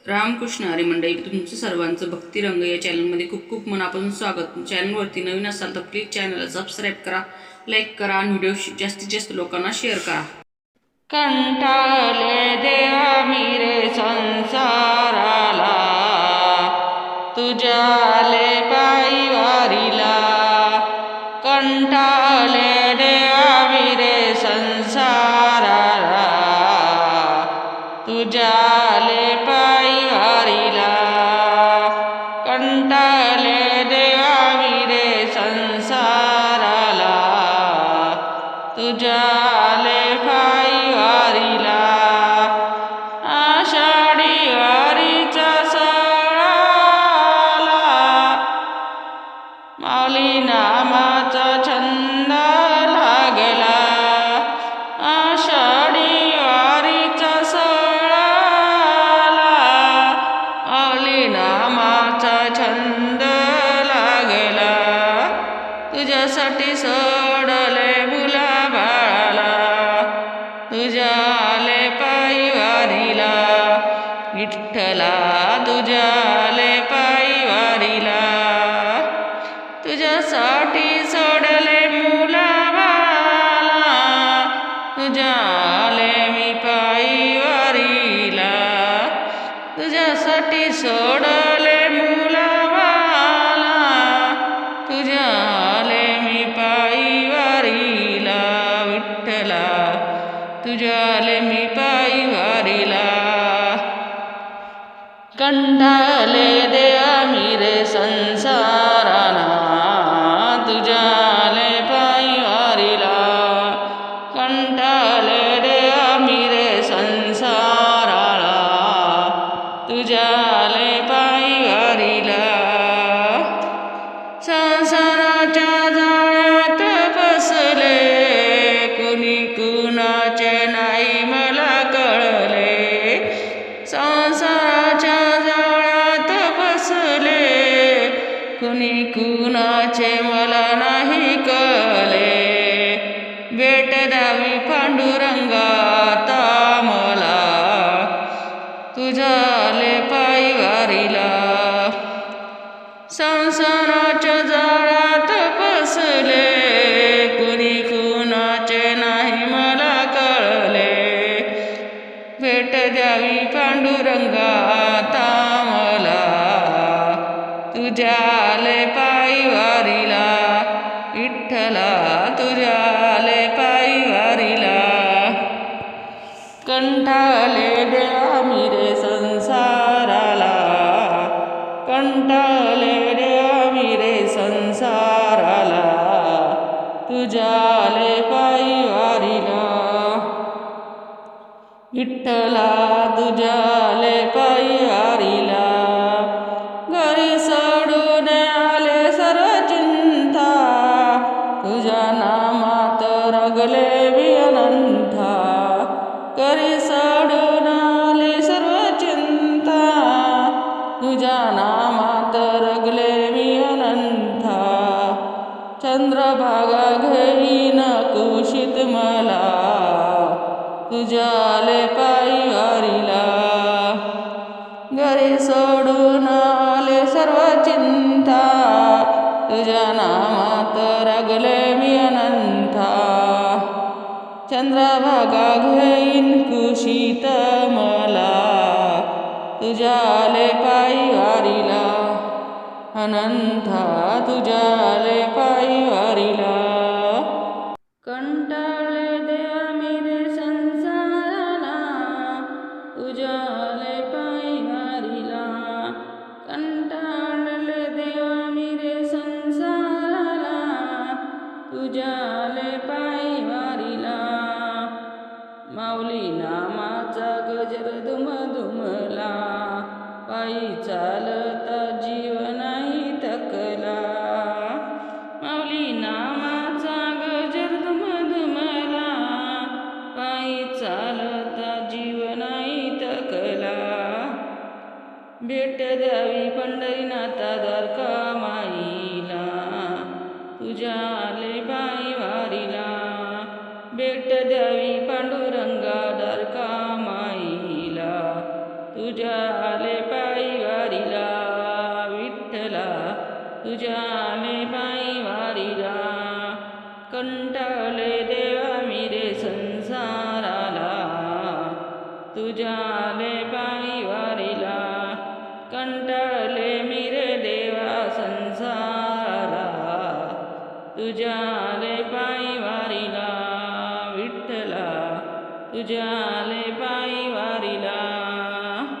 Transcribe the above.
रामकृष्ण हरी मंडळी, तुमचं सर्वांचं भक्तिरंग या चॅनलमध्ये खूप खूप मनापासून स्वागत. चॅनलवरती नवीन असाल तर प्लीज चॅनलला सबस्क्राईब करा, लाईक करा आणि व्हिडिओ जास्तीत जास्त लोकांना शेअर करा. कंटाळले देवा मी रे संसाराला, तुझ्याले पायी वारीला. कंटाळले देवा मी रे संसाराला, तुझ्याले पायी वारीला. कंटाळले देवा मी रे संसाराला, तुझ्याले पायी वारीला. आषाढी वारीचा सोहळा माऊली नामाचा छंद लागला. आषाढी वारीचा सोहळा माऊली नामाचा छंद लागला. तुझ्यासाठी सोडले मुला बाळाला, तुझ्याले पायी वारीला. विठ्ठला तुझ्याले पायी वारीला, तुझ्यासाठी सोडले मुला बाळाला. तुझ्याले मी पायी वारीला, तुझ्यासाठी सोडले मुला बाळाला. तुझ्याले मी पायी वारीला. विठ्ठला तुझ्याले मी पायी वारीला. कंटाळले देवा मी रे संसाराला, तुझ्याले पायी वारीला. कंटाळले देवा मी रे संसाराला, तुझ्याले पायी वारीला. संसाराच्या जाळ्यात फसले, कुणी कुणाचे नाही मला कळले. संसाराच्या जाळ्यात फसले, कुणी कुणाचे मला नाही कळले. भेट द्यावी पांडुरंगाता मला, तुझ्याले पायी वारीला. संसाराच्या जाळ्यात फसले, कुणी कुणाचे नाही मला कळले. भेट द्यावी पांडुरंगाता मला, तुझ्याले पायी वारीला. विठ्ठला तुझ्याले पायी वारीला. कंटाळले देवा मी रे संसाराला, कंटाळले देवा मी रे संसाराला. तुझ्याले पायी वारीला. विठ्ठला तुझ्याले पायी वारीला. घरी सोडून आले सर्व चिंता, तुझ्या नामात रगले मी अनंता. घरी सोडून आले सर्व चिंता, तुझ्या नामात रगले मी अनंता. चंद्रभागा घेईन कुशीत मला, तुझ्याले पायी वारीला. घरी सोडून आले सर्व चिंता, तुझ्या नामात रगले मी अनंता. चंद्रभागा घेईन कुशीत मला, तुझ्याले पायी वारीला. अनंता तुझ्याले पायी वारीला. कंटाळले देवा मी रे संसाराला, तुझ्याले पायी वारीला. कंटाळले देवा मी रे संसाराला, तुझ्याले पायी वारीला. माऊली नामाचा गजर दुमदुमला, पायी चालता जीव नाही थकला. माऊली नामाचा गजर दुमदुमला, पायी चालता जीव नाही थकला. भेट द्यावी पंढरीनाथा द्वारका माईला, तुझ्याले पायी वारीला. भेट द्यावी पांडुरंगा द्वारका माईला, तुझ्या आले पायी वारीला विठ्ठला तुझ्या आले पायी वारीला कंटाळले देवा मी रे संसाराला तुझ्या आले पायी वारीला कंटाळले मी रे देवा संसाराला तुझ्या आले पायी वारीला विठ्ठला तुझ्या आले पायी